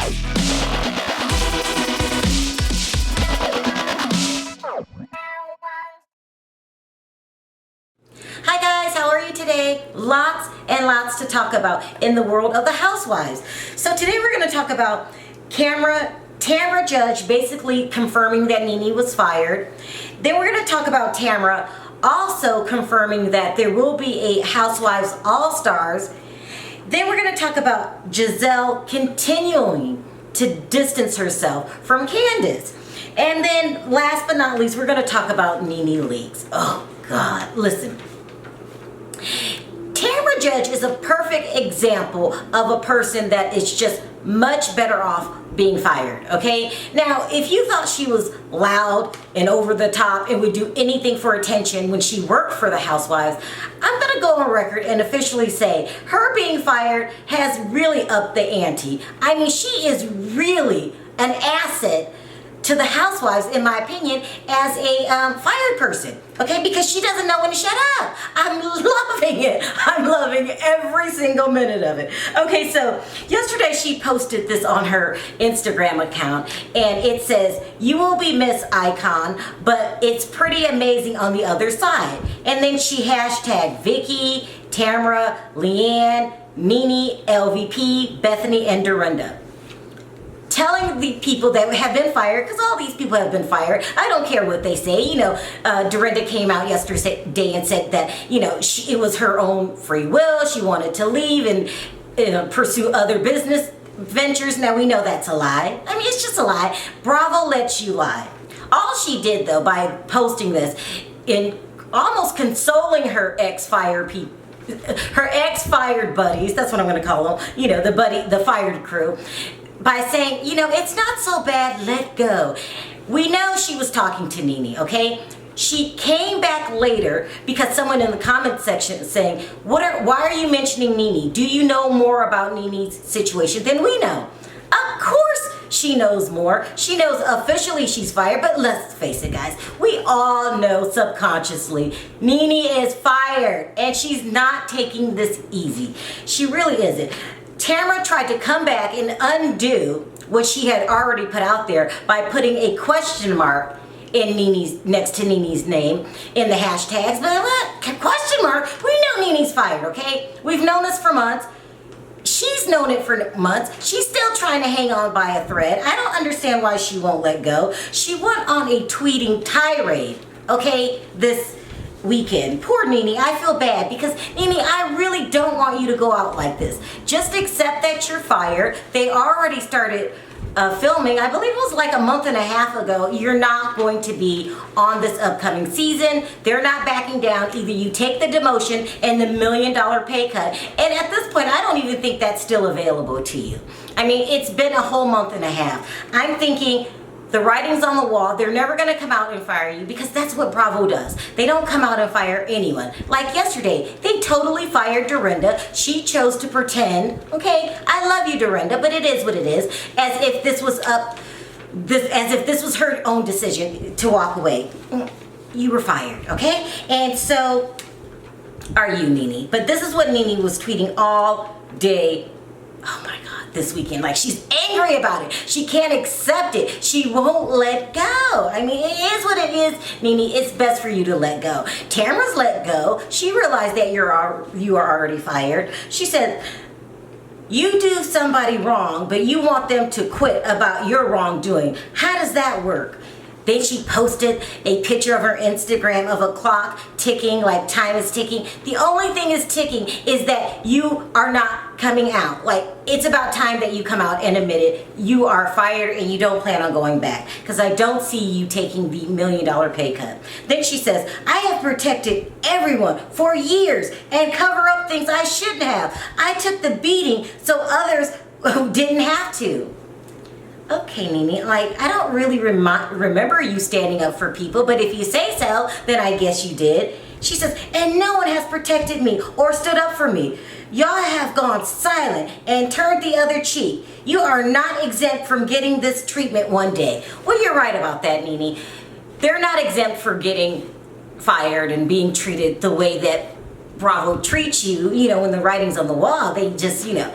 Hi guys, how are you today? Lots and lots to talk about in the world of the Housewives. So today we're going to talk about Tamra Judge basically confirming that Nene was fired. Then we're going to talk about Tamra also confirming that there will be a Housewives All Stars. Then we're going to talk about Gizelle continuing to distance herself from Candiace. And then last but not least, we're going to talk about Nene leaks. Oh God, listen. Tamra Judge is a perfect example of a person that is just much better off being fired, okay? Now, if you thought she was loud and over the top and would do anything for attention when she worked for the Housewives, I'm gonna go on record and officially say her being fired has really upped the ante. I mean, she is really an asset to the Housewives, in my opinion, as a fired person, okay? Because she doesn't know when to shut up. I'm loving it. I'm loving every single minute of it. Okay, so yesterday she posted this on her Instagram account, and it says, "You will be missed, icon, but it's pretty amazing on the other side." And then she hashtagged Vicky, Tamra, Leanne, Nene, LVP, Bethany, and Dorinda. Telling the people that have been fired, because all these people have been fired, I don't care what they say. You know, Dorinda came out yesterday and said that, you know, it was her own free will. She wanted to leave and pursue other business ventures. Now, we know that's a lie. I mean, it's just a lie. Bravo lets you lie. All she did, though, by posting this, in almost consoling her ex-fired people, her ex-fired buddies, that's what I'm going to call them, you know, the fired crew, by saying, you know, it's not so bad, let go. We know she was talking to Nene, okay? She came back later because someone in the comment section is saying, why are you mentioning Nene? Do you know more about Nene's situation than we know? Of course she knows more. She knows officially she's fired, but let's face it, guys. We all know subconsciously Nene is fired, and she's not taking this easy. She really isn't. Tamra tried to come back and undo what she had already put out there by putting a question mark in next to Nene's name in the hashtags. But what? Question mark? We know Nene's fired, okay? We've known this for months. She's known it for months. She's still trying to hang on by a thread. I don't understand why she won't let go. She went on a tweeting tirade, okay, this weekend. Poor Nene. I feel bad because, Nene, I really don't want you to go out like this. Just accept that you're fired. They already started filming, I believe it was like a month and a half ago. You're not going to be on this upcoming season. They're not backing down. Either you take the demotion and the $1 million pay cut. And at this point, I don't even think that's still available to you. I mean, it's been a whole month and a half. I'm thinking the writing's on the wall. They're never going to come out and fire you because that's what Bravo does. They don't come out and fire anyone. Like yesterday, they totally fired Dorinda. She chose to pretend, okay, I love you, Dorinda, but it is what it is, as if this was her own decision to walk away. You were fired, okay? And so are you, Nene. But this is what Nene was tweeting all day. Oh my God, this weekend. Like, she's angry about it. She can't accept it. She won't let go. I mean, it is what it is, Nene. It's best for you to let go. Tamra's let go. She realized that you are already fired. She said, you do somebody wrong, but you want them to quit about your wrongdoing. How does that work? Then she posted a picture of her Instagram of a clock ticking, like time is ticking. The only thing is ticking is that you are not coming out. Like, it's about time that you come out and admit it. You are fired and you don't plan on going back, because I don't see you taking the $1 million pay cut. Then she says, I have protected everyone for years and cover up things I shouldn't have. I took the beating so others didn't have to. Okay, Nene, like, I don't really remember you standing up for people, but if you say so, then I guess you did. She says, and no one has protected me or stood up for me. Y'all have gone silent and turned the other cheek. You are not exempt from getting this treatment one day. Well, you're right about that, Nene. They're not exempt for getting fired and being treated the way that Bravo treats you, you know, when the writing's on the wall. They just, you know.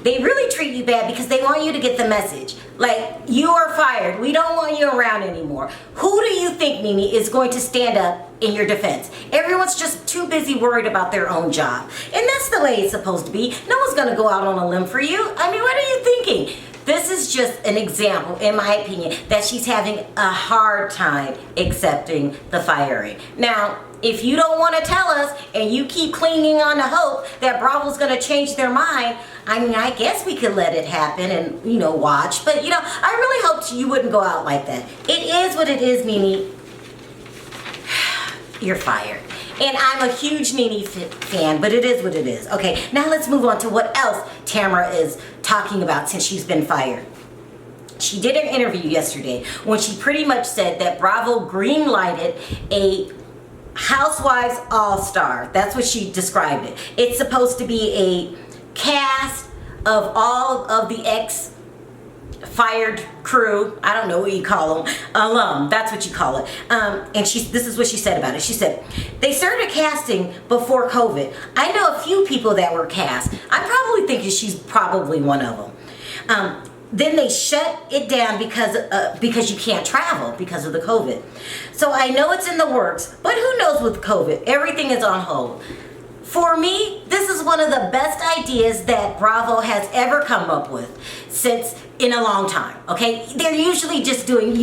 They really treat you bad because they want you to get the message. Like, you are fired. We don't want you around anymore. Who do you think, Nene, is going to stand up in your defense? Everyone's just too busy worried about their own job. And that's the way it's supposed to be. No one's going to go out on a limb for you. I mean, what are you thinking? This is just an example, in my opinion, that she's having a hard time accepting the firing. Now, if you don't want to tell us and you keep clinging on to hope that Bravo's going to change their mind, I mean, I guess we could let it happen and, watch. But, I really hoped you wouldn't go out like that. It is what it is, Nene. You're fired. And I'm a huge Nene fan, but it is what it is. Okay, now let's move on to what else Tamra is talking about since she's been fired. She did an interview yesterday when she pretty much said that Bravo green-lighted a Housewives All Stars. That's what she described it. It's supposed to be a cast of all of the fired crew. I don't know what you call them. Alum. That's what you call it. And this is what she said about it. She said, they started casting before COVID. I know a few people that were cast. I'm probably thinking she's probably one of them. Then they shut it down because you can't travel because of the COVID. So I know it's in the works, but who knows with COVID? Everything is on hold. For me, this is one of the best ideas that Bravo has ever come up with since in a long time, okay? They're usually just doing,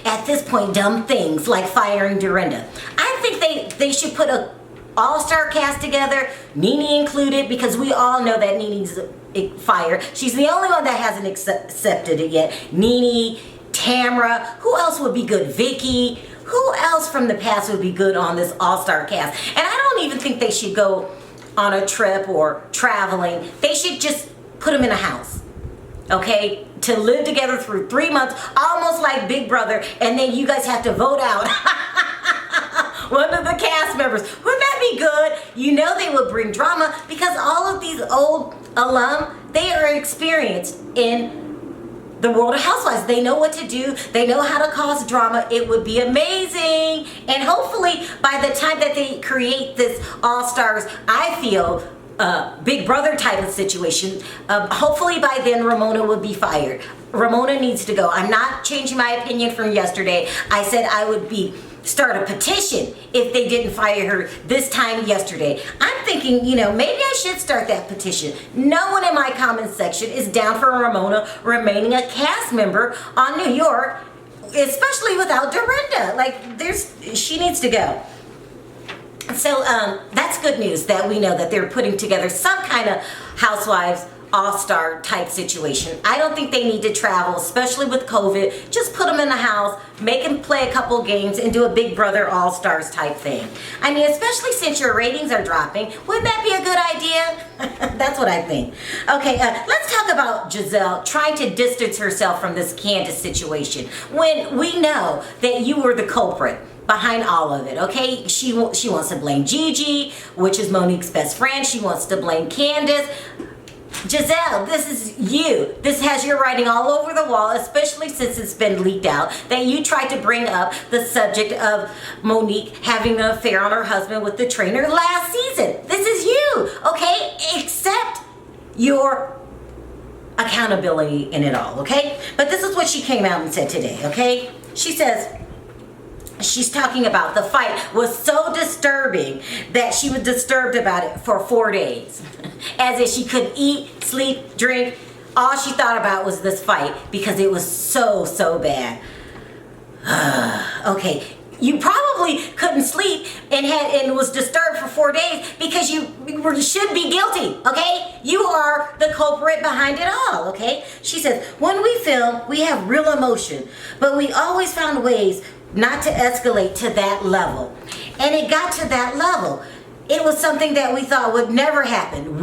at this point, dumb things like firing Dorinda. I think they should put a all-star cast together, Nene included, because we all know that Nene's fired. She's the only one that hasn't accepted it yet. Nene, Tamra, who else would be good? Vicky. Who else from the past would be good on this all-star cast? And I don't even think they should go on a trip or traveling. They should just put them in a house, okay? To live together through 3 months, almost like Big Brother, and then you guys have to vote out one of the cast members. Wouldn't that be good? They would bring drama because all of these old alum, they are experienced in the world of Housewives. They know what to do. They know how to cause drama. It would be amazing. And hopefully by the time that they create this All-Stars, I feel, Big Brother type of situation, hopefully by then Ramona would be fired. Ramona needs to go. I'm not changing my opinion from yesterday. I said I would start a petition if they didn't fire her this time yesterday. I'm thinking, maybe I should start that petition. No one in my comment section is down for Ramona remaining a cast member on New York, especially without Dorinda. She needs to go. So that's good news that we know that they're putting together some kind of Housewives all-star type situation. I don't think they need to travel, especially with COVID. Just put them in the house, make them play a couple games, and do a Big Brother all-stars type thing. I mean, especially since your ratings are dropping, wouldn't that be a good idea? That's what I think. Okay, let's talk about Gizelle trying to distance herself from this Candiace situation when we know that you were the culprit behind all of it, okay? She wants to blame Gigi, which is Monique's best friend. She wants to blame Candiace. Gizelle, this is you. This has your writing all over the wall, especially since it's been leaked out that you tried to bring up the subject of Monique having an affair on her husband with the trainer last season. This is you, okay? Accept your accountability in it all, okay? But this is what she came out and said today, okay? She says, she's talking about the fight was so disturbing that she was disturbed about it for 4 days. As if she couldn't eat, sleep, drink. All she thought about was this fight because it was so bad. Okay, you probably couldn't sleep and was disturbed for 4 days because you should be guilty, okay? You are the culprit behind it all, okay? She says, when we film, we have real emotion, but we always found ways not to escalate to that level. And it got to that level. It was something that we thought would never happen.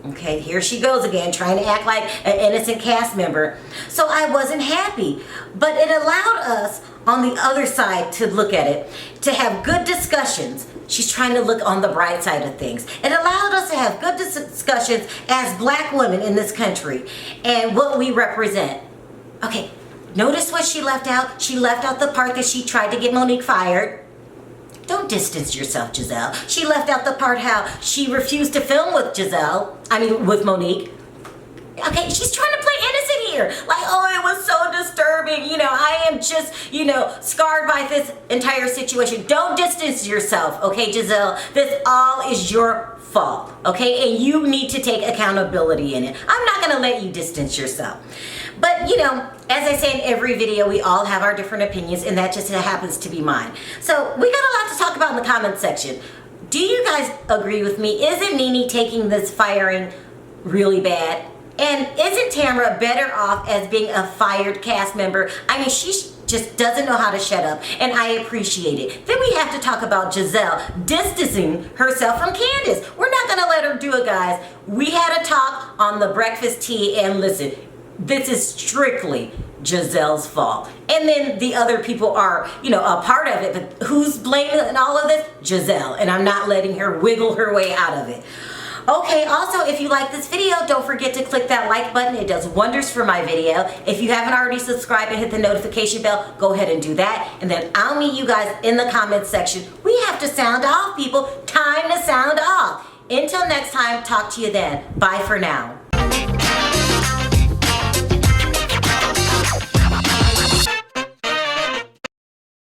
Okay, here she goes again, trying to act like an innocent cast member. So I wasn't happy. But it allowed us on the other side to look at it, to have good discussions. She's trying to look on the bright side of things. It allowed us to have good discussions as black women in this country and what we represent. Okay, notice what she left out? She left out the part that she tried to get Monique fired. Don't distance yourself, Gizelle. She left out the part how she refused to film with with Monique. Okay, she's trying to play innocent here. Like, oh, it was so disturbing. You know, I am just, you know, scarred by this entire situation. Don't distance yourself, okay, Gizelle? This all is your fault, okay? And you need to take accountability in it. I'm not gonna let you distance yourself. But, you know, as I say in every video, we all have our different opinions, and that just happens to be mine. So we got a lot to talk about in the comment section. Do you guys agree with me? Isn't Nene taking this firing really bad? And isn't Tamra better off as being a fired cast member? I mean, she just doesn't know how to shut up, and I appreciate it. Then we have to talk about Gizelle distancing herself from Candiace. We're not gonna let her do it, guys. We had a talk on the breakfast tea, and listen, this is strictly Gizelle's fault. And then the other people are, you know, a part of it, but who's blaming all of this? Gizelle, and I'm not letting her wiggle her way out of it. Okay, also, if you like this video, don't forget to click that like button. It does wonders for my video. If you haven't already subscribed and hit the notification bell, go ahead and do that. And then I'll meet you guys in the comments section. We have to sound off, people. Time to sound off. Until next time, talk to you then. Bye for now.